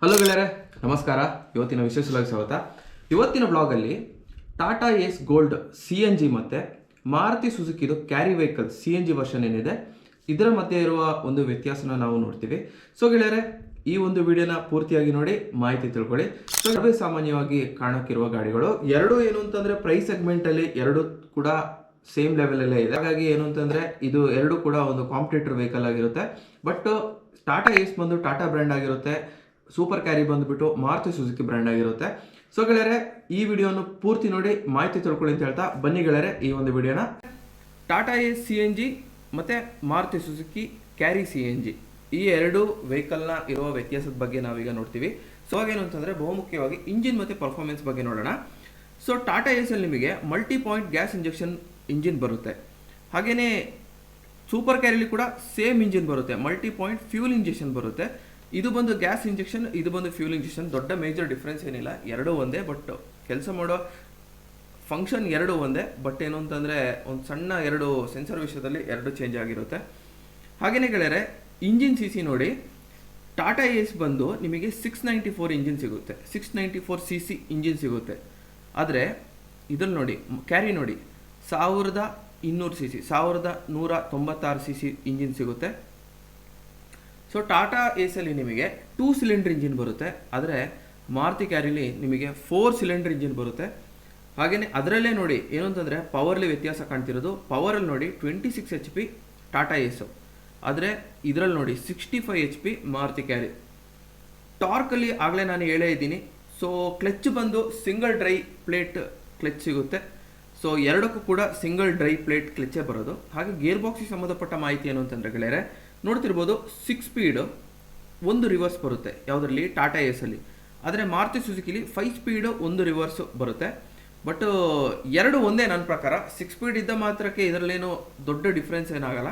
Hello ಗೆಳೆಯರೆ, ನಮಸ್ಕಾರ. ಇವತ್ತಿನ ವಿಶೇಷವಾಗಿ ಸ್ವಾಗತ. ಇವತ್ತಿನ ಬ್ಲಾಗಲ್ಲಿ ಟಾಟಾ ಏಸ್ ಗೋಲ್ಡ್ CNG ಮತ್ತು ಮಾರುತಿ ಸುಜುಕಿದು ಕ್ಯಾರಿ ವೆಹಿಕಲ್ CNG ವರ್ಷನ್ ಏನಿದೆ ಇದರ ಮಧ್ಯೆ ಇರುವ ಒಂದು ವ್ಯತ್ಯಾಸನ ನಾವು ನೋಡ್ತೀವಿ. ಸೊ ಗೆಳೆಯರೆ, ಈ ಒಂದು ವಿಡಿಯೋನ ಪೂರ್ತಿಯಾಗಿ ನೋಡಿ ಮಾಹಿತಿ ತಿಳ್ಕೊಳ್ಳಿ. ಸೊ ಸರ್ವೇ ಸಾಮಾನ್ಯವಾಗಿ ಕಾಣಕ್ಕಿರುವ ಗಾಡಿಗಳು ಎರಡು ಏನು ಅಂತಂದರೆ ಪ್ರೈಸ್ ಸೆಗ್ಮೆಂಟಲ್ಲಿ ಎರಡು ಕೂಡ ಸೇಮ್ ಲೆವೆಲಲ್ಲೇ ಇದೆ. ಹಾಗಾಗಿ ಏನು ಅಂತಂದರೆ ಇದು ಎರಡು ಕೂಡ ಒಂದು ಕಾಂಪಿಟೇಟರ್ ವೆಹಿಕಲ್ ಆಗಿರುತ್ತೆ. ಬಟ್ ಟಾಟಾ ಏಸ್ ಬಂದು ಟಾಟಾ ಬ್ರ್ಯಾಂಡ್ ಆಗಿರುತ್ತೆ, ಸೂಪರ್ ಕ್ಯಾರಿ ಬಂದುಬಿಟ್ಟು ಮಾರುತಿ ಸುಜುಕಿ ಬ್ರ್ಯಾಂಡ್ ಆಗಿರುತ್ತೆ. ಸೊ ಗೆಳೆಯರೆ, ಈ ವಿಡಿಯೋನ ಪೂರ್ತಿ ನೋಡಿ ಮಾಹಿತಿ ತಿಳ್ಕೊಳ್ಳಿ ಅಂತ ಹೇಳ್ತಾ ಬನ್ನಿ ಗೆಳೆಯರೆ ಈ ಒಂದು ವಿಡಿಯೋನ. ಟಾಟಾ ಏಸ್ CNG ಮತ್ತು ಮಾರುತಿ ಸುಜುಕಿ ಕ್ಯಾರಿ CNG ಈ ಎರಡು ವೆಹಿಕಲ್ನ ಇರುವ ವ್ಯತ್ಯಾಸದ ಬಗ್ಗೆ ನಾವೀಗ ನೋಡ್ತೀವಿ. ಸೊ ಹಾಗೇನು ಅಂತಂದರೆ ಬಹುಮುಖ್ಯವಾಗಿ ಇಂಜಿನ್ ಮತ್ತು ಪರ್ಫಾರ್ಮೆನ್ಸ್ ಬಗ್ಗೆ ನೋಡೋಣ. ಸೊ ಟಾಟಾ ಏಸಲ್ಲಿ ನಿಮಗೆ multi point gas injection engine ಬರುತ್ತೆ. ಹಾಗೆಯೇ ಸೂಪರ್ ಕ್ಯಾರಿಲಿ ಕೂಡ ಸೇಮ್ ಇಂಜಿನ್ ಬರುತ್ತೆ, ಮಲ್ಟಿ ಪಾಯಿಂಟ್ ಫ್ಯೂಲ್ ಇಂಜೆಕ್ಷನ್ ಬರುತ್ತೆ. ಇದು ಬಂದು ಗ್ಯಾಸ್ ಇಂಜೆಕ್ಷನ್, ಇದು ಬಂದು ಫ್ಯೂಲ್ ಇಂಜೆಕ್ಷನ್. ದೊಡ್ಡ ಮೇಜರ್ ಡಿಫ್ರೆನ್ಸ್ ಏನಿಲ್ಲ, ಎರಡೂ ಒಂದೇ. ಬಟ್ ಕೆಲಸ ಮಾಡೋ ಫಂಕ್ಷನ್ ಎರಡೂ ಒಂದೇ. ಬಟ್ ಏನು ಅಂತಂದರೆ ಒಂದು ಸಣ್ಣ ಎರಡು ಸೆನ್ಸರ್ ವಿಷಯದಲ್ಲಿ ಎರಡು ಚೇಂಜ್ ಆಗಿರುತ್ತೆ. ಹಾಗೆಯೇ ಗೆಳೆಯರೆ, ಇಂಜಿನ್ CC ನೋಡಿ, ಟಾಟಾ ಏಸ್ ಬಂದು ನಿಮಗೆ 694 ಇಂಜಿನ್ ಸಿಗುತ್ತೆ, 694 CC ಇಂಜಿನ್ ಸಿಗುತ್ತೆ. ಆದರೆ ಇದ್ರಲ್ಲಿ ನೋಡಿ, ಕ್ಯಾರಿ ನೋಡಿ 1200 CC, 1196 CC ಇಂಜಿನ್ ಸಿಗುತ್ತೆ. ಸೊ ಟಾಟಾ ಏಸಲ್ಲಿ ನಿಮಗೆ 2 ಸಿಲಿಂಡರ್ ಇಂಜಿನ್ ಬರುತ್ತೆ, ಆದರೆ ಮಾರುತಿ ಕ್ಯಾರಿಲಿ ನಿಮಗೆ 4 ಸಿಲಿಂಡರ್ ಇಂಜಿನ್ ಬರುತ್ತೆ. ಹಾಗೆಯೇ ಅದರಲ್ಲೇ ನೋಡಿ ಏನು ಅಂತಂದರೆ ಪವರ್ಲಿ ವ್ಯತ್ಯಾಸ ಕಾಣ್ತಿರೋದು. ಪವರಲ್ಲಿ ನೋಡಿ 26 HP ಟಾಟಾ ಏಸು, ಆದರೆ ಇದರಲ್ಲಿ ನೋಡಿ 65 HP ಮಾರುತಿ ಕ್ಯಾರಿ. ಟಾರ್ಕಲ್ಲಿ ಆಗಲೇ ನಾನು ಹೇಳೇ ಇದ್ದೀನಿ. ಸೊ ಕ್ಲಚ್ ಬಂದು ಸಿಂಗಲ್ ಡ್ರೈ ಪ್ಲೇಟ್ ಕ್ಲಚ್ ಸಿಗುತ್ತೆ. ಸೊ ಎರಡಕ್ಕೂ ಕೂಡ ಸಿಂಗಲ್ ಡ್ರೈ ಪ್ಲೇಟ್ ಕ್ಲಚ್ಚೇ ಬರೋದು. ಹಾಗೆ ಗೇರ್ ಬಾಕ್ಸಿಗೆ ಸಂಬಂಧಪಟ್ಟ ಮಾಹಿತಿ ಏನು ಅಂತಂದರೆ ಗೆಳೆಯರೆ, ನೋಡ್ತಿರ್ಬೋದು 6 ಸ್ಪೀಡ್ ಒಂದು ರಿವರ್ಸ್ ಬರುತ್ತೆ ಯಾವುದರಲ್ಲಿ, ಟಾಟಾ ಏಸಲ್ಲಿ. ಆದರೆ ಮಾರುತಿ ಸುಜುಕಿಲಿ 5 ಸ್ಪೀಡು ಒಂದು ರಿವರ್ಸು ಬರುತ್ತೆ. ಬಟ್ ಎರಡು ಒಂದೇ ನನ್ನ ಪ್ರಕಾರ. 6 ಸ್ಪೀಡ್ ಇದ್ದ ಮಾತ್ರಕ್ಕೆ ಇದರಲ್ಲೇನು ದೊಡ್ಡ ಡಿಫ್ರೆನ್ಸ್ ಏನಾಗಲ್ಲ.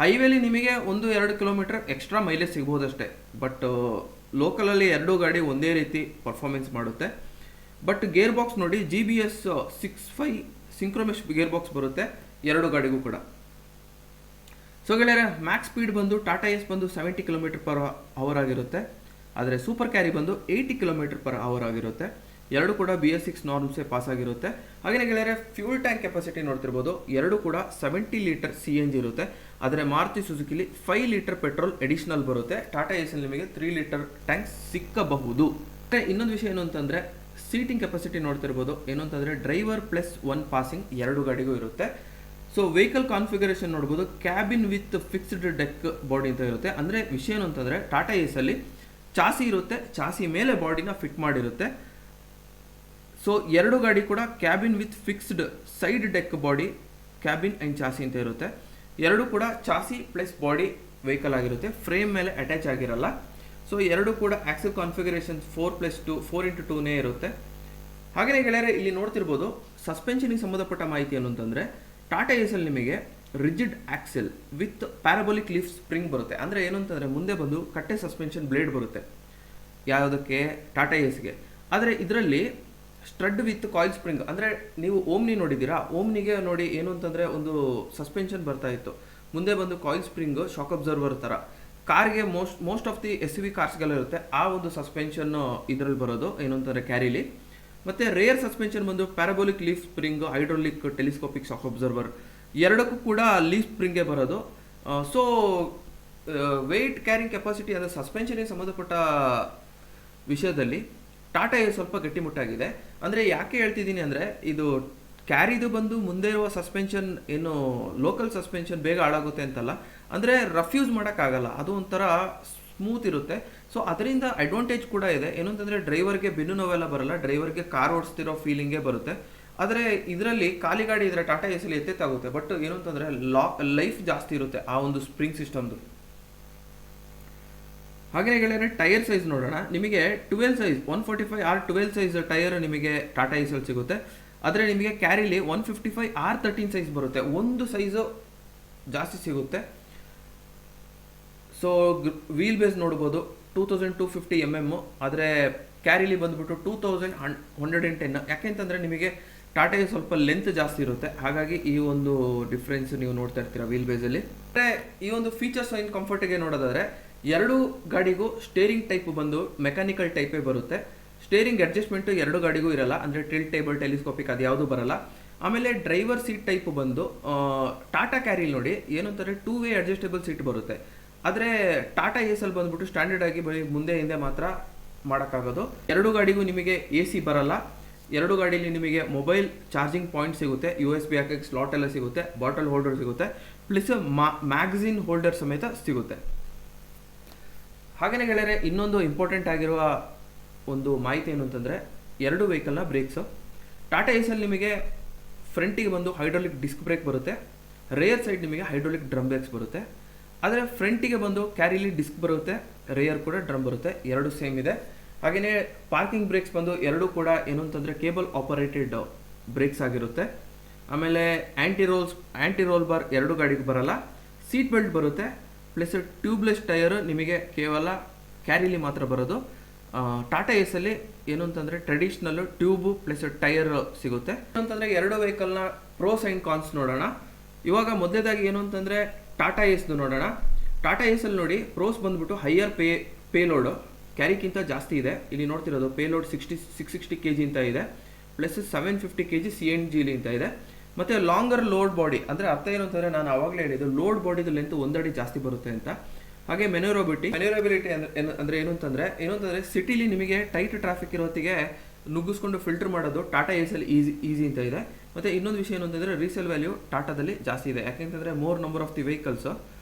ಹೈವೇಲಿ ನಿಮಗೆ 1-2 ಕಿಲೋಮೀಟರ್ ಎಕ್ಸ್ಟ್ರಾ ಮೈಲೇಜ್ ಸಿಗ್ಬೋದಷ್ಟೇ. ಬಟ್ ಲೋಕಲಲ್ಲಿ ಎರಡೂ ಗಾಡಿ ಒಂದೇ ರೀತಿ ಪರ್ಫಾರ್ಮೆನ್ಸ್ ಮಾಡುತ್ತೆ. ಬಟ್ ಗೇರ್ ಬಾಕ್ಸ್ ನೋಡಿ, GBS 6.5 ಸಿಂಕ್ರೋಮೆಶ್ ಗೇರ್ ಬಾಕ್ಸ್ ಬರುತ್ತೆ ಎರಡು ಗಾಡಿಗೂ ಕೂಡ. ಸೊ ಗೆಳೆಯರೆ, ಮ್ಯಾಕ್ಸ್ ಸ್ಪೀಡ್ ಬಂದು ಟಾಟಾ ಏಸ್ ಬಂದು 70 km/h ಆಗಿರುತ್ತೆ, ಆದರೆ ಸೂಪರ್ ಕ್ಯಾರಿ ಬಂದು 80 km/h ಆಗಿರುತ್ತೆ. ಎರಡು ಕೂಡ BS6 ನಾರ್ಮ್ಸೇ ಪಾಸ್ ಆಗಿರುತ್ತೆ. ಹಾಗೆಯೇ ಗೆಳೆಯರೆ, ಫ್ಯೂಲ್ ಟ್ಯಾಂಕ್ ಕೆಪಾಸಿಟಿ ನೋಡ್ತಿರ್ಬೋದು, ಎರಡು ಕೂಡ 70 ಲೀಟರ್ CNG ಇರುತ್ತೆ. ಆದರೆ ಮಾರುತಿ ಸುಜುಕಿಲಿ 5 ಲೀಟರ್ ಪೆಟ್ರೋಲ್ ಎಡಿಷನಲ್ ಬರುತ್ತೆ. ಟಾಟಾ ಏಸಲ್ಲಿ ನಿಮಗೆ 3 ಲೀಟರ್ ಟ್ಯಾಂಕ್ ಸಿಕ್ಕಬಹುದು. ಇನ್ನೊಂದು ವಿಷಯ ಏನು ಅಂತಂದರೆ ಸೀಟಿಂಗ್ ಕೆಪಾಸಿಟಿ ನೋಡ್ತಿರ್ಬೋದು. ಏನು ಅಂತಂದರೆ ಡ್ರೈವರ್ +1 ಪಾಸಿಂಗ್ ಎರಡು ಗಾಡಿಗೂ ಇರುತ್ತೆ. ಸೊ ವೆಹಿಕಲ್ ಕಾನ್ಫಿಗರೇಷನ್ ನೋಡ್ಬೋದು, cabin with fixed deck body ಅಂತ ಇರುತ್ತೆ. ಅಂದರೆ ವಿಷಯ ಏನು ಅಂತಂದರೆ ಟಾಟಾ ಏಸಲ್ಲಿ ಚಾಸಿ ಇರುತ್ತೆ, ಚಾಸಿ ಮೇಲೆ ಬಾಡಿನ ಫಿಟ್ ಮಾಡಿರುತ್ತೆ. ಸೊ ಎರಡು ಗಾಡಿ ಕೂಡ cabin with fixed side deck body, cabin and chassis ಅಂತ ಇರುತ್ತೆ. ಎರಡು ಕೂಡ ಚಾಸಿ ಪ್ಲಸ್ ಬಾಡಿ ವೆಹಿಕಲ್ ಆಗಿರುತ್ತೆ, ಫ್ರೇಮ್ ಮೇಲೆ ಅಟ್ಯಾಚ್ ಆಗಿರಲ್ಲ. ಸೊ ಎರಡು ಕೂಡ ಆಕ್ಸಲ್ ಕಾನ್ಫಿಗರೇಷನ್ 4+2 4x2ನೇ ಇರುತ್ತೆ. ಹಾಗೆಯೇ ಗೆಳೆಯರೆ, ಇಲ್ಲಿ ನೋಡ್ತಿರ್ಬೋದು ಸಸ್ಪೆನ್ಷನ್ಗೆ ಸಂಬಂಧಪಟ್ಟ ಮಾಹಿತಿ ಏನು ಅಂತಂದರೆ ಟಾಟಾ ಏಸಲ್ಲಿ ನಿಮಗೆ rigid axle with parabolic leaf spring ಬರುತ್ತೆ. ಅಂದರೆ ಏನು ಅಂತಂದರೆ ಮುಂದೆ ಬಂದು ಕಟ್ಟೆ ಸಸ್ಪೆನ್ಷನ್ ಬ್ಲೇಡ್ ಬರುತ್ತೆ ಯಾವುದಕ್ಕೆ, ಟಾಟಾ ಏಸ್ಗೆ. ಆದರೆ ಇದರಲ್ಲಿ ಸ್ಟ್ರಡ್ ವಿತ್ ಕಾಯಿಲ್ ಸ್ಪ್ರಿಂಗ್. ಅಂದರೆ ನೀವು ಓಮ್ನಿ ನೋಡಿದ್ದೀರಾ, ಓಮ್ನಿಗೆ ನೋಡಿ ಏನು ಅಂತಂದರೆ ಒಂದು ಸಸ್ಪೆನ್ಷನ್ ಬರ್ತಾ ಇತ್ತು, ಮುಂದೆ ಬಂದು ಕಾಯಿಲ್ ಸ್ಪ್ರಿಂಗು ಶಾಕ್ ಅಬ್ಸರ್ವರ್ ಥರ. ಕಾರ್ಗೆ ಮೋಸ್ಟ್ ಆಫ್ ದಿ SUV ಕಾರ್ಸ್ಗಳಿರುತ್ತೆ, ಆ ಒಂದು ಸಸ್ಪೆನ್ಷನ್ ಇದರಲ್ಲಿ ಬರೋದು ಏನು ಅಂತಂದರೆ ಕ್ಯಾರಿಲಿ. ಮತ್ತು ರೇರ್ ಸಸ್ಪೆನ್ಷನ್ ಬಂದು parabolic leaf spring, hydraulic telescopic shock observer, ಎರಡಕ್ಕೂ ಕೂಡ ಲೀಫ್ ಸ್ಪ್ರಿಂಗೇ ಬರೋದು. ಸೊ ವೆಯ್ಟ್ ಕ್ಯಾರಿಂಗ್ ಕೆಪಾಸಿಟಿ ಅಂದರೆ ಸಸ್ಪೆನ್ಷನ್ಗೆ ಸಂಬಂಧಪಟ್ಟ ವಿಷಯದಲ್ಲಿ ಟಾಟಾ ಏಸ್ ಸ್ವಲ್ಪ ಗಟ್ಟಿಮುಟ್ಟಾಗಿದೆ. ಅಂದರೆ ಯಾಕೆ ಹೇಳ್ತಿದ್ದೀನಿ ಅಂದರೆ ಇದು ಕ್ಯಾರಿದು ಬಂದು ಮುಂದೆ ಇರುವ ಸಸ್ಪೆನ್ಷನ್ ಏನು ಲೋಕಲ್ ಸಸ್ಪೆನ್ಷನ್ ಬೇಗ ಹಾಳಾಗುತ್ತೆ ಅಂತಲ್ಲ, ಅಂದರೆ ರಫ್ಯೂಸ್ ಮಾಡೋಕ್ಕಾಗಲ್ಲ, ಅದು ಒಂಥರ ಸ್ಮೂತ್ ಇರುತ್ತೆ. ಸೊ ಅದರಿಂದ ಅಡ್ವಾಂಟೇಜ್ ಕೂಡ ಇದೆ. ಏನು ಅಂತಂದರೆ ಡ್ರೈವರ್ಗೆ ಬೆನ್ನು ನೋವೆಲ್ಲ ಬರಲ್ಲ, ಡ್ರೈವರ್ಗೆ ಕಾರ್ ಓಡಿಸ್ತಿರೋ ಫೀಲಿಂಗೇ ಬರುತ್ತೆ. ಆದರೆ ಇದರಲ್ಲಿ ಖಾಲಿ ಗಾಡಿ ಇದ್ದರೆ ಟಾಟಾ ಏಸಲ್ಲಿ ಎತ್ತೆತ್ತಾಗುತ್ತೆ. ಬಟ್ ಏನು ಅಂತಂದರೆ ಲೈಫ್ ಜಾಸ್ತಿ ಇರುತ್ತೆ ಆ ಒಂದು ಸ್ಪ್ರಿಂಗ್ ಸಿಸ್ಟಮ್ದು. ಹಾಗೆಯೇ ಗೆಳೆಯರೆ, ಟೈರ್ ಸೈಜ್ ನೋಡೋಣ. ನಿಮಗೆ 12 ಸೈಜ್ 145R 12 ಸೈಜ್ ಟೈರ್ ನಿಮಗೆ ಟಾಟಾ ಏಸಲ್ಲಿ ಸಿಗುತ್ತೆ. ಆದರೆ ನಿಮಗೆ ಕ್ಯಾರಿಲಿ 155R 13 ಸೈಜ್ ಬರುತ್ತೆ, ಒಂದು ಸೈಜು ಜಾಸ್ತಿ ಸಿಗುತ್ತೆ. ಸೊ ವೀಲ್ ಬೇಸ್ ನೋಡ್ಬೋದು 2250 mm, ಆದರೆ ಕ್ಯಾರಿಲಿ ಬಂದುಬಿಟ್ಟು 2110. ಯಾಕೆಂತಂದರೆ ನಿಮಗೆ ಟಾಟಾ ಸ್ವಲ್ಪ ಲೆಂತ್ ಜಾಸ್ತಿ ಇರುತ್ತೆ, ಹಾಗಾಗಿ ಈ ಒಂದು ಡಿಫ್ರೆನ್ಸ್ ನೀವು ನೋಡ್ತಾ ಇರ್ತೀರಾ ವೀಲ್ ಬೇಸಲ್ಲಿ. ಅಂದರೆ ಈ ಒಂದು ಫೀಚರ್ಸ್ ಇನ್ ಕಂಫರ್ಟಿಗೆ ನೋಡೋದಾದರೆ ಎರಡು ಗಾಡಿಗೂ ಸ್ಟೇರಿಂಗ್ ಟೈಪ್ ಬಂದು ಮೆಕ್ಯಾನಿಕಲ್ ಟೈಪೇ ಬರುತ್ತೆ. ಸ್ಟೇರಿಂಗ್ ಅಡ್ಜಸ್ಟ್ಮೆಂಟು ಎರಡು ಗಾಡಿಗೂ ಇರಲ್ಲ, ಅಂದರೆ ಟಿಲ್ಟ್ ಟೇಬಲ್ ಟೆಲಿಸ್ಕೋಪಿಕ್ ಅದು ಯಾವುದು ಬರಲ್ಲ. ಆಮೇಲೆ ಡ್ರೈವರ್ ಸೀಟ್ ಟೈಪ್ ಬಂದು ಟಾಟಾ ಕ್ಯಾರಿಲ್ ನೋಡಿ ಏನಂತಾರೆ 2 ವೇ ಅಡ್ಜಸ್ಟೇಬಲ್ ಸೀಟ್ ಬರುತ್ತೆ. ಆದರೆ ಟಾಟಾ ಏಸಲ್ಲಿ ಬಂದ್ಬಿಟ್ಟು ಸ್ಟ್ಯಾಂಡರ್ಡ್ ಆಗಿ ಬರೀ ಮುಂದೆ ಹಿಂದೆ ಮಾತ್ರ ಮಾಡೋಕ್ಕಾಗೋದು. ಎರಡು ಗಾಡಿಗೂ ನಿಮಗೆ AC ಬರಲ್ಲ. ಎರಡು ಗಾಡೀಲಿ ನಿಮಗೆ ಮೊಬೈಲ್ ಚಾರ್ಜಿಂಗ್ ಪಾಯಿಂಟ್ ಸಿಗುತ್ತೆ, USB ಹಾಕಕ್ಕೆ ಸ್ಲಾಟ್ ಎಲ್ಲ ಸಿಗುತ್ತೆ, ಬಾಟಲ್ ಹೋಲ್ಡರ್ ಸಿಗುತ್ತೆ, ಪ್ಲಸ್ ಮ್ಯಾಗಝಿನ್ ಹೋಲ್ಡರ್ ಸಮೇತ ಸಿಗುತ್ತೆ. ಹಾಗೆಯೇ ಗೆಳೆಯರೆ ಇನ್ನೊಂದು ಇಂಪಾರ್ಟೆಂಟ್ ಆಗಿರುವ ಒಂದು ಮಾಹಿತಿ ಏನು ಅಂತಂದರೆ ಎರಡು ವೆಹಿಕಲ್ನ ಬ್ರೇಕ್ಸು. ಟಾಟಾ ಏಸಲ್ಲಿ ನಿಮಗೆ ಫ್ರಂಟಿಗೆ ಬಂದು ಹೈಡ್ರಾಲಿಕ್ ಡಿಸ್ಕ್ ಬ್ರೇಕ್ ಬರುತ್ತೆ, ರೇಯರ್ ಸೈಡ್ ನಿಮಗೆ ಹೈಡ್ರಾಲಿಕ್ ಡ್ರಮ್ ಬ್ರೇಕ್ಸ್ ಬರುತ್ತೆ. ಆದರೆ ಫ್ರಂಟಿಗೆ ಬಂದು ಕ್ಯಾರಿಲಿ ಡಿಸ್ಕ್ ಬರುತ್ತೆ, ರೇಯರ್ ಕೂಡ ಡ್ರಮ್ ಬರುತ್ತೆ, ಎರಡು ಸೇಮ್ ಇದೆ. ಹಾಗೆಯೇ ಪಾರ್ಕಿಂಗ್ ಬ್ರೇಕ್ಸ್ ಬಂದು ಎರಡೂ ಕೂಡ ಏನು ಅಂತಂದರೆ ಕೇಬಲ್ ಆಪರೇಟೆಡ್ ಬ್ರೇಕ್ಸ್ ಆಗಿರುತ್ತೆ. ಆಮೇಲೆ ಆ್ಯಂಟಿ ರೋಲ್ ಬಾರ್ ಎರಡು ಗಾಡಿಗೆ ಬರಲ್ಲ. ಸೀಟ್ ಬೆಲ್ಟ್ ಬರುತ್ತೆ, ಪ್ಲಸ್ ಟ್ಯೂಬ್ಲೆಸ್ ಟೈರ್ ನಿಮಗೆ ಕೇವಲ ಕ್ಯಾರಿಲಿ ಮಾತ್ರ ಬರೋದು. ಟಾಟಾ ಏಸಲ್ಲಿ ಏನು ಅಂತಂದರೆ ಟ್ರೆಡಿಷ್ನಲ್ಲು ಟ್ಯೂಬು ಪ್ಲಸ್ ಟೈರ್ ಸಿಗುತ್ತೆ. ಏನಂತಂದರೆ ಎರಡು ವೆಹಿಕಲ್ನ ಪ್ರೋಸ್ ಆ್ಯಂಡ್ ಕಾನ್ಸ್ ನೋಡೋಣ. ಇವಾಗ ಮೊದಲೇದಾಗಿ ಏನು ಅಂತಂದರೆ ಟಾಟಾ ಏಸ್ದು ನೋಡೋಣ. ಟಾಟಾ ಏಸಲ್ಲಿ ನೋಡಿ ಪ್ರೋಸ್ ಬಂದ್ಬಿಟ್ಟು ಹೈಯರ್ ಪೇಲೋಡು ಕ್ಯಾರಿಗಿಂತ ಜಾಸ್ತಿ ಇದೆ. ಇಲ್ಲಿ ನೋಡ್ತಿರೋದು ಪೇಲೋಡ್ 660 kg ಅಂತ ಇದೆ, ಪ್ಲಸ್ 750 kg CNG ಅಂತ ಇದೆ. ಮತ್ತು ಲಾಂಗರ್ ಲೋಡ್ ಬಾಡಿ ಅಂದರೆ ಅರ್ಥ ಏನು ಅಂತಂದರೆ ನಾನು ಆವಾಗಲೇ ಹೇಳಿದ್ದು ಲೋಡ್ ಬಾಡಿದು ಲೆಂತ್ 1 ಅಡಿ ಜಾಸ್ತಿ ಬರುತ್ತೆ ಅಂತ. ಹಾಗೆ ಮೆನ್ಯೂರಬಿಲಿಟಿ ಅಂದರೆ ಏನು ಅಂತಂದರೆ ಸಿಟಿಲಿ ನಿಮಗೆ ಟೈಟ್ ಟ್ರಾಫಿಕ್ ಇರೋತ್ತಿಗೆ ನುಗ್ಗಿಸ್ಕೊಂಡು ಫಿಲ್ಟರ್ ಮಾಡೋದು ಟಾಟಾ ಏಸಲ್ಲಿ ಈಸಿ ಅಂತ ಇದೆ. ಮತ್ತು ಇನ್ನೊಂದು ವಿಷಯ ಏನು ಅಂತಂದರೆ ರೀಸೇಲ್ ವ್ಯಾಲ್ಯೂ ಟಾಟಾದಲ್ಲಿ ಜಾಸ್ತಿ ಇದೆ, ಯಾಕೆಂತಂದರೆ more number of the vehicles,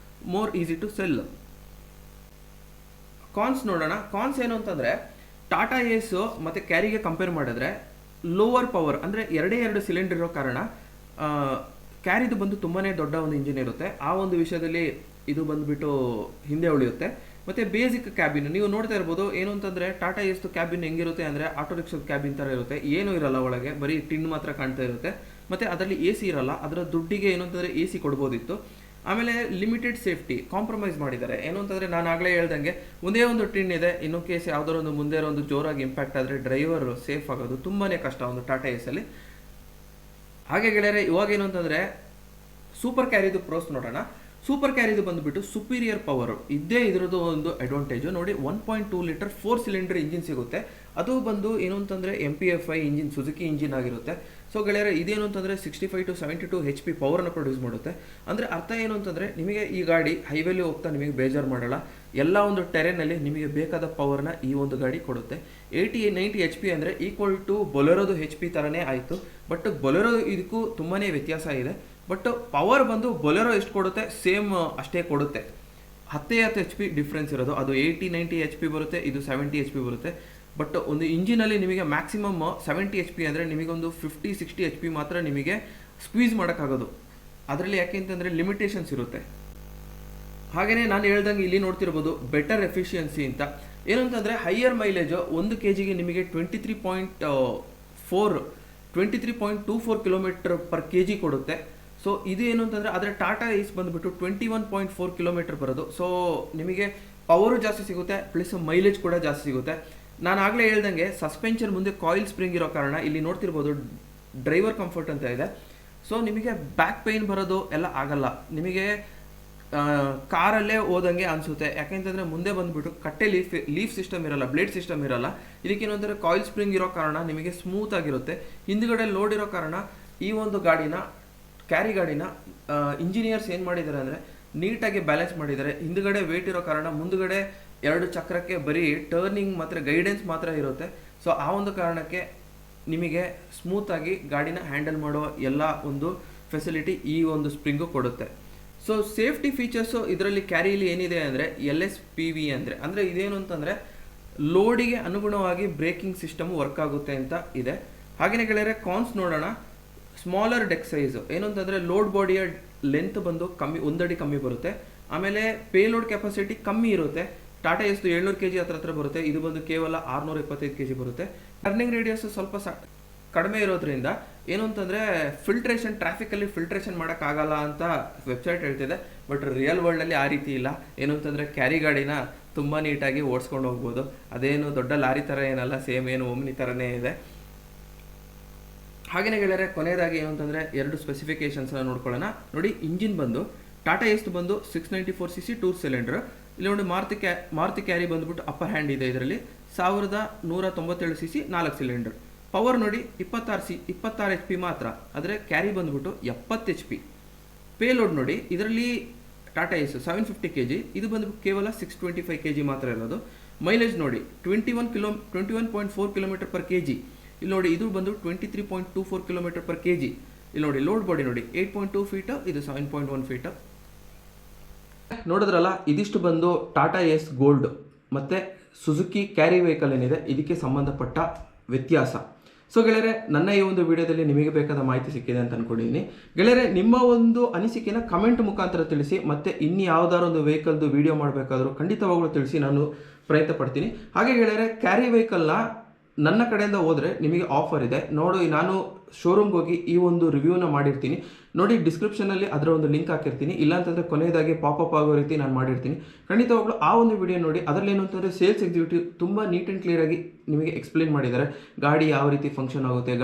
more easy to sell. Cons ನೋಡೋಣ. ಕಾನ್ಸ್ ಏನು ಅಂತಂದರೆ ಟಾಟಾ ಏಸು ಮತ್ತು ಕ್ಯಾರಿಗೆ ಕಂಪೇರ್ ಮಾಡಿದ್ರೆ ಲೋವರ್ ಪವರ್ ಅಂದರೆ ಎರಡು ಸಿಲಿಂಡರ್ ಇರೋ ಕಾರಣ ಕ್ಯಾರಿದು ಬಂದು ತುಂಬಾ ದೊಡ್ಡ ಒಂದು ಇಂಜಿನ್ ಇರುತ್ತೆ. ಆ ಒಂದು ವಿಷಯದಲ್ಲಿ ಇದು ಬಂದುಬಿಟ್ಟು ಹಿಂದೆ ಉಳಿಯುತ್ತೆ. ಮತ್ತು ಬೇಸಿಕ್ ಕ್ಯಾಬಿನ್ ನೀವು ನೋಡ್ತಾ ಇರ್ಬೋದು. ಏನು ಅಂತಂದರೆ ಟಾಟಾ ಏಸ್ದು ಕ್ಯಾಬಿನ್ ಹೆಂಗಿರುತ್ತೆ ಅಂದರೆ ಆಟೋ ರಿಕ್ಷಾದ ಕ್ಯಾಬಿನ್ ಥರ ಇರುತ್ತೆ, ಏನೂ ಇರಲ್ಲ ಒಳಗೆ, ಬರೀ ಟಿನ್ ಮಾತ್ರ ಕಾಣ್ತಾ ಇರುತ್ತೆ. ಮತ್ತು ಅದರಲ್ಲಿ AC ಇರಲ್ಲ, ಅದರ ದುಡ್ಡಿಗೆ ಏನು ಅಂತಂದರೆ AC ಕೊಡ್ಬೋದಿತ್ತು. ಆಮೇಲೆ ಲಿಮಿಟೆಡ್ ಸೇಫ್ಟಿ ಕಾಂಪ್ರಮೈಸ್ ಮಾಡಿದ್ದಾರೆ. ಏನು ಅಂತಂದರೆ ನಾನು ಆಗಲೇ ಹೇಳ್ದಂಗೆ ಒಂದೇ ಒಂದು ಟಿನ್ ಇದೆ, ಇನ್ನೂ ಕೇಸ್ ಯಾವುದಾದ್ರು ಒಂದು ಮುಂದೆ ಒಂದು ಜೋರಾಗಿ ಇಂಪ್ಯಾಕ್ಟ್ ಆದರೆ ಡ್ರೈವರ್ ಸೇಫ್ ಆಗೋದು ತುಂಬಾ ಕಷ್ಟ ಒಂದು ಟಾಟಾ ಏಸಲ್ಲಿ. ಹಾಗೆ ಗೆಳೆಯರೆ ಇವಾಗ ಏನು ಅಂತಂದರೆ ಸೂಪರ್ ಕ್ಯಾರಿದು ಪ್ರೋಸ್ ನೋಡೋಣ. ಸೂಪರ್ ಕ್ಯಾರಿದು ಬಂದುಬಿಟ್ಟು ಸುಪೀರಿಯರ್ ಪವರು ಇದ್ದೇ ಇದರದ್ದು ಒಂದು ಅಡ್ವಾಂಟೇಜು ನೋಡಿ. 1.2 ಲೀಟರ್ 4 ಸಿಲಿಂಡರ್ ಇಂಜಿನ್ ಸಿಗುತ್ತೆ. ಅದು ಬಂದು ಏನು ಅಂತಂದರೆ MPFI ಇಂಜಿನ್, ಸುಜುಕಿ ಇಂಜಿನ್ ಆಗಿರುತ್ತೆ. ಸೊ ಗೆಳೆಯರೆ ಇದೇನು ಅಂತಂದರೆ 65 to 72 HP ಪವರನ್ನು ಪ್ರೊಡ್ಯೂಸ್ ಮಾಡುತ್ತೆ. ಅಂದರೆ ಅರ್ಥ ಏನು ಅಂತಂದರೆ ನಿಮಗೆ ಈ ಗಾಡಿ ಹೈವೇಲಿ ಹೋಗ್ತಾ ನಿಮಗೆ ಬೇಜಾರು ಮಾಡಲ್ಲ, ಎಲ್ಲ ಒಂದು ಟೆರೇನಲ್ಲಿ ನಿಮಗೆ ಬೇಕಾದ ಪವರ್ನ ಈ ಒಂದು ಗಾಡಿ ಕೊಡುತ್ತೆ. 80-90 HP ಅಂದರೆ ಈಕ್ವಲ್ ಟು ಬೊಲೆರೋದು HP ಥರನೇ ಆಯಿತು. ಬಟ್ ಬೊಲೆರೋ ಇದಕ್ಕೂ ತುಂಬಾ ವ್ಯತ್ಯಾಸ ಇದೆ. ಬಟ್ ಪವರ್ ಬಂದು ಬೊಲೆರೋ ಎಷ್ಟು ಕೊಡುತ್ತೆ ಸೇಮ್ ಅಷ್ಟೇ ಕೊಡುತ್ತೆ. 10 HP ಡಿಫ್ರೆನ್ಸ್ ಇರೋದು. ಅದು 80-90 HP ಬರುತ್ತೆ, ಇದು 70 HP ಬರುತ್ತೆ. ಬಟ್ ಒಂದು ಇಂಜಿನಲ್ಲಿ ನಿಮಗೆ ಮ್ಯಾಕ್ಸಿಮಮ್ 70 HP ಅಂದರೆ ನಿಮಗೊಂದು 50-60 HP ಮಾತ್ರ ನಿಮಗೆ ಸ್ಕ್ವೀಸ್ ಮಾಡೋಕ್ಕಾಗೋದು. ಅದರಲ್ಲಿ ಯಾಕೆ ಅಂತಂದರೆ ಲಿಮಿಟೇಷನ್ಸ್ ಇರುತ್ತೆ. ಹಾಗೆಯೇ ನಾನು ಹೇಳ್ದಂಗೆ ಇಲ್ಲಿ ನೋಡ್ತಿರ್ಬೋದು ಬೆಟರ್ ಎಫಿಷಿಯನ್ಸಿ ಅಂತ. ಏನು ಅಂತಂದರೆ ಹೈಯರ್ ಮೈಲೇಜು 1 kgಗೆ ನಿಮಗೆ 23.24 km/kg ಕೊಡುತ್ತೆ. ಸೊ ಇದು ಏನು ಅಂತಂದರೆ ಆದರೆ ಟಾಟಾ ಏಸ್ ಬಂದುಬಿಟ್ಟು 21.4 km ಬರೋದು. ಸೊ ನಿಮಗೆ ಪವರು ಜಾಸ್ತಿ ಸಿಗುತ್ತೆ, ಪ್ಲಸ್ ಮೈಲೇಜ್ ಕೂಡ ಜಾಸ್ತಿ ಸಿಗುತ್ತೆ. ನಾನು ಆಗಲೇ ಹೇಳ್ದಂಗೆ ಸಸ್ಪೆನ್ಷನ್ ಮುಂದೆ ಕಾಯಿಲ್ ಸ್ಪ್ರಿಂಗ್ ಇರೋ ಕಾರಣ ಇಲ್ಲಿ ನೋಡ್ತಿರ್ಬೋದು ಡ್ರೈವರ್ ಕಂಫರ್ಟ್ ಅಂತ ಇದೆ. ಸೊ ನಿಮಗೆ ಬ್ಯಾಕ್ ಪೇಯ್ನ್ ಬರೋದು ಎಲ್ಲ ಆಗಲ್ಲ, ನಿಮಗೆ ಕಾರಲ್ಲೇ ಹೋದಂಗೆ ಅನಿಸುತ್ತೆ. ಯಾಕೆಂತಂದರೆ ಮುಂದೆ ಬಂದುಬಿಟ್ಟು ಕಟ್ಟೆ ಲೀಫ್ ಸಿಸ್ಟಮ್ ಇರಲ್ಲ, ಬ್ಲೇಡ್ ಸಿಸ್ಟಮ್ ಇರಲ್ಲ. ಇದಕ್ಕೇನು ಅಂದರೆ ಕಾಯಿಲ್ ಸ್ಪ್ರಿಂಗ್ ಇರೋ ಕಾರಣ ನಿಮಗೆ ಸ್ಮೂತ್ ಆಗಿರುತ್ತೆ. ಹಿಂದುಗಡೆ ಲೋಡ್ ಇರೋ ಕಾರಣ ಈ ಒಂದು ಕ್ಯಾರಿ ಗಾಡಿನ ಇಂಜಿನಿಯರ್ಸ್ ಏನು ಮಾಡಿದ್ದಾರೆ ಅಂದರೆ ನೀಟಾಗಿ ಬ್ಯಾಲೆನ್ಸ್ ಮಾಡಿದ್ದಾರೆ. ಹಿಂದುಗಡೆ ವೇಟ್ ಇರೋ ಕಾರಣ ಮುಂದುಗಡೆ 2 ಚಕ್ರಕ್ಕೆ ಬರೀ ಟರ್ನಿಂಗ್ ಮಾತ್ರ ಗೈಡೆನ್ಸ್ ಮಾತ್ರ ಇರುತ್ತೆ. ಸೊ ಆ ಒಂದು ಕಾರಣಕ್ಕೆ ನಿಮಗೆ ಸ್ಮೂತಾಗಿ ಗಾಡಿನ ಹ್ಯಾಂಡಲ್ ಮಾಡೋ ಎಲ್ಲ ಒಂದು ಫೆಸಿಲಿಟಿ ಈ ಒಂದು ಸ್ಪ್ರಿಂಗು ಕೊಡುತ್ತೆ. ಸೊ ಸೇಫ್ಟಿ ಫೀಚರ್ಸು ಇದರಲ್ಲಿ ಕ್ಯಾರಿಲಿ ಏನಿದೆ ಅಂದರೆ LSPV ಅಂದರೆ ಇದೇನು ಅಂತಂದರೆ ಲೋಡಿಗೆ ಅನುಗುಣವಾಗಿ ಬ್ರೇಕಿಂಗ್ ಸಿಸ್ಟಮ್ ವರ್ಕ್ ಆಗುತ್ತೆ ಅಂತ ಇದೆ. ಹಾಗೆಯೇ ಗೆಳೆಯರೆ ಕಾನ್ಸ್ ನೋಡೋಣ. ಸ್ಮಾಲರ್ ಡೆಕ್ ಸೈಜು ಏನು ಅಂತಂದರೆ ಲೋಡ್ ಬಾಡಿಯ ಲೆಂತ್ ಬಂದು 1 ಅಡಿ ಕಮ್ಮಿ ಬರುತ್ತೆ. ಆಮೇಲೆ ಪೇಲೋಡ್ ಕೆಪಾಸಿಟಿ ಕಮ್ಮಿ ಇರುತ್ತೆ. ಟಾಟಾ ಏಸ್ದು 700 kg ಹತ್ರ ಬರುತ್ತೆ, ಇದು ಬಂದು ಕೇವಲ 625 kg ಬರುತ್ತೆ. ಟರ್ನಿಂಗ್ ರೇಡಿಯಸ್ ಸ್ವಲ್ಪ ಕಡಿಮೆ ಇರೋದ್ರಿಂದ ಏನು ಅಂತಂದರೆ ಟ್ರಾಫಿಕಲ್ಲಿ ಫಿಲ್ಟ್ರೇಷನ್ ಮಾಡೋಕ್ಕಾಗಲ್ಲ ಅಂತ ವೆಬ್ಸೈಟ್ ಹೇಳ್ತಿದೆ. ಬಟ್ ರಿಯಲ್ ವರ್ಲ್ಡಲ್ಲಿ ಆ ರೀತಿ ಇಲ್ಲ. ಏನು ಅಂತಂದರೆ ಕ್ಯಾರಿ ಗಾಡಿನ ತುಂಬ ನೀಟಾಗಿ ಓಡಿಸ್ಕೊಂಡು ಹೋಗ್ಬೋದು. ಅದೇನು ದೊಡ್ಡ ಲಾರಿ ಥರ ಏನಲ್ಲ, ಸೇಮ್ ಏನು ಓಮ್ನಿ ಥರನೇ ಇದೆ. ಹಾಗೆಯೇ ಗೆಳೆಯರೆ ಕೊನೆಯದಾಗಿ ಏನು ಅಂತಂದರೆ 2 ಸ್ಪೆಸಿಫಿಕೇಷನ್ಸ್ನ ನೋಡ್ಕೊಳ್ಳೋಣ. ನೋಡಿ ಇಂಜಿನ್ ಬಂದು ಟಾಟಾ ಏಸ್ದು ಬಂದು 694cc 2 ಸಿಲಿಂಡರ್, ಇಲ್ಲಿ ನೋಡಿ ಮಾರುತಿ ಕ್ಯಾರಿ ಬಂದ್ಬಿಟ್ಟು ಅಪ್ಪರ್ ಹ್ಯಾಂಡ್ ಇದೆ. ಇದರಲ್ಲಿ 1197 cc 4 ಸಿಲಿಂಡರ್. ಪವರ್ ನೋಡಿ 26 HP ಮಾತ್ರ, ಆದರೆ ಕ್ಯಾರಿ ಬಂದ್ಬಿಟ್ಟು 70 HP. ಪೇಲೋಡ್ ನೋಡಿ, ಇದರಲ್ಲಿ ಟಾಟಾ ಎಸ್ 750 kg, ಇದು ಬಂದ್ಬಿಟ್ಟು ಕೇವಲ 625 kg ಮಾತ್ರ ಇರೋದು. ಮೈಲೇಜ್ ನೋಡಿ 21.4 km/kg. ಇಲ್ಲಿ ನೋಡಿ ಇದು ಬಂದು 23.24 km/kg. ಇಲ್ಲಿ ನೋಡಿ ಲೋಡ್ ಬಾಡಿ ನೋಡಿ 8.2 ಫೀಟ್, ಇದು 7.1 ಫೀಟ್. ನೋಡಿದ್ರಲ್ಲ, ಇದಿಷ್ಟು ಬಂದು ಟಾಟಾ ಎಸ್ ಗೋಲ್ಡ್ ಮತ್ತು ಸುಜುಕಿ ಕ್ಯಾರಿ ವೆಹಿಕಲ್ ಏನಿದೆ ಇದಕ್ಕೆ ಸಂಬಂಧಪಟ್ಟ ವ್ಯತ್ಯಾಸ. ಸೊ ಗೆಳೆಯರೆ, ನನ್ನ ಈ ಒಂದು ವಿಡಿಯೋದಲ್ಲಿ ನಿಮಗೆ ಬೇಕಾದ ಮಾಹಿತಿ ಸಿಕ್ಕಿದೆ ಅಂತ ಅಂದ್ಕೊಂಡಿದ್ದೀನಿ. ಗೆಳೆಯರೆ, ನಿಮ್ಮ ಒಂದು ಅನಿಸಿಕೆನ ಕಮೆಂಟ್ ಮುಖಾಂತರ ತಿಳಿಸಿ, ಮತ್ತು ಇನ್ನು ಯಾವ್ದಾದ್ರು ಒಂದು ವೆಹಿಕಲ್ದು ವಿಡಿಯೋ ಮಾಡಬೇಕಾದ್ರೂ ಖಂಡಿತವಾಗ್ಲೂ ತಿಳಿಸಿ, ನಾನು ಪ್ರಯತ್ನ ಪಡ್ತೀನಿ. ಹಾಗೆ ಗೆಳೆಯರೆ, ಕ್ಯಾರಿ ವೆಹಿಕಲ್ನ ನನ್ನ ಕಡೆಯಿಂದ ಹೋದರೆ ನಿಮಗೆ ಆಫರ್ ಇದೆ ನೋಡಿ. ನಾನು ಶೋರೂಮ್ಗೆ ಹೋಗಿ ಈ ಒಂದು ರಿವ್ಯೂನ ಮಾಡಿರ್ತೀನಿ ನೋಡಿ, ಡಿಸ್ಕ್ರಿಪ್ಷನಲ್ಲಿ ಅದರ ಒಂದು ಲಿಂಕ್ ಹಾಕಿರ್ತೀನಿ. ಇಲ್ಲಾಂತಂದರೆ ಕೊನೆಯದಾಗಿ ಪಾಪಪ್ ಆಗೋ ರೀತಿ ನಾನು ಮಾಡಿರ್ತೀನಿ. ಖಂಡಿತವಾಗ್ಲೂ ಆ ಒಂದು ವಿಡಿಯೋ ನೋಡಿ. ಅದರಲ್ಲಿ ಏನು ಅಂತಂದರೆ ಸೇಲ್ಸ್ ಎಕ್ಸಿಕ್ಯೂಟಿವ್ ತುಂಬ ನೀಟ್ ಆ್ಯಂಡ್ ಕ್ಲಿಯರಾಗಿ ನಿಮಗೆ ಎಕ್ಸ್ಪ್ಲೇನ್ ಮಾಡಿದ್ದಾರೆ. ಗಾಡಿ ಯಾವ ರೀತಿ ಫಂಕ್ಷನ್ ಆಗುತ್ತೆ,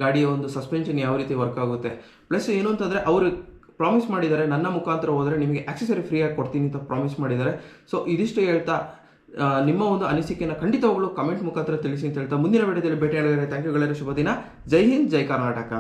ಗಾಡಿಯ ಒಂದು ಸಸ್ಪೆನ್ಷನ್ ಯಾವ ರೀತಿ ವರ್ಕ್ ಆಗುತ್ತೆ. ಪ್ಲಸ್ ಏನು ಅಂತಂದರೆ ಅವರು ಪ್ರಾಮಿಸ್ ಮಾಡಿದ್ದಾರೆ, ನನ್ನ ಮುಖಾಂತರ ಹೋದರೆ ನಿಮಗೆ ಆಕ್ಸೆಸರಿ ಫ್ರೀಯಾಗಿ ಕೊಡ್ತೀನಿ ಅಂತ ಪ್ರಾಮಿಸ್ ಮಾಡಿದ್ದಾರೆ. ಸೊ ಇದಿಷ್ಟು ಹೇಳ್ತಾ ನಿಮ್ಮ ಒಂದು ಅನಿಸಿಕೆಯನ್ನು ಖಂಡಿತವಾಗ್ಲೂ ಕಮೆಂಟ್ ಮುಖಾಂತರ ತಿಳಿಸಿ ಅಂತ ಹೇಳ್ತಾ ಮುಂದಿನ ವಿಡಿಯೋದಲ್ಲಿ ಭೇಟಿಯಾಗಿದ್ದಾರೆ. ಥ್ಯಾಂಕ್ ಯು ಗೆಳೆಯರೆ, ಶುಭ ದಿನ. ಜೈ ಹಿಂದ್, ಜೈ ಕರ್ನಾಟಕ.